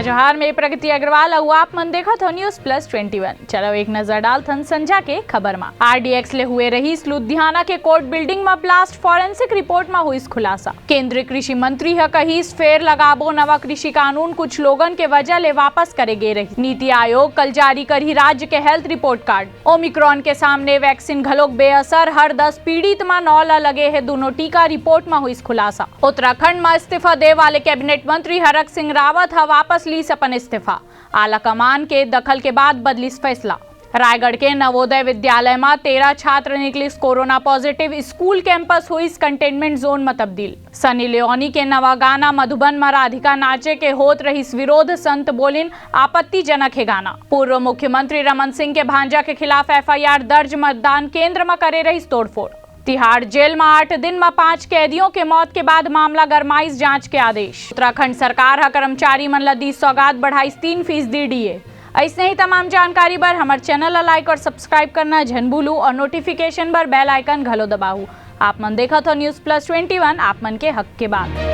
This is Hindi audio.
जोहार में प्रगति अग्रवाल और आप मन देखा था न्यूज प्लस 21। चलो एक नजर डाल थन संजा के खबर में। RDX ले हुए रहीस लुधियाना के कोर्ट बिल्डिंग में ब्लास्ट फॉरेंसिक रिपोर्ट में हुई खुलासा। केंद्रीय कृषि मंत्री है कहीस फेर लगाबो नवा कृषि कानून कुछ लोगन के वजह ले वापस करे गे रही। नीति आयोग कल जारी करी राज्य के हेल्थ रिपोर्ट कार्ड। ओमिक्रॉन के सामने वैक्सीन घलोक बेअसर, हर 10 पीड़ित में 9 लगे है दोनों टीका, रिपोर्ट में हुई खुलासा। उत्तराखंड में इस्तीफा दे वाले कैबिनेट मंत्री हरक सिंह रावत वापस ली अपन इस्तीफा। आला कमान के दखल के बाद बदली फैसला। रायगढ़ के नवोदय विद्यालय में 13 छात्र निकली कोरोना पॉजिटिव, स्कूल कैंपस हुई कंटेनमेंट जोन में तब्दील। सनी लियोनी के नवा गाना मधुबन में राधिका नाचे के होत रही विरोध, संत बोलिन आपत्तिजनक है गाना। पूर्व मुख्यमंत्री रमन सिंह के भांजा के खिलाफ FIR दर्ज, मतदान केंद्र में करे रही तोड़फोड़। तिहाड़ जेल में 8 दिन में 5 कैदियों के मौत के बाद मामला गरमाइश, जांच के आदेश। उत्तराखंड सरकार हा कर्मचारी मन ला दी सौगात, बढ़ाई 3% DA। ऐसे ही तमाम जानकारी पर हमारे चैनल लाइक और सब्सक्राइब करना झन भूलू और नोटिफिकेशन पर बेल आइकन घलो दबाऊ। आप मन देखा तो न्यूज प्लस 21 आप मन के हक के बात।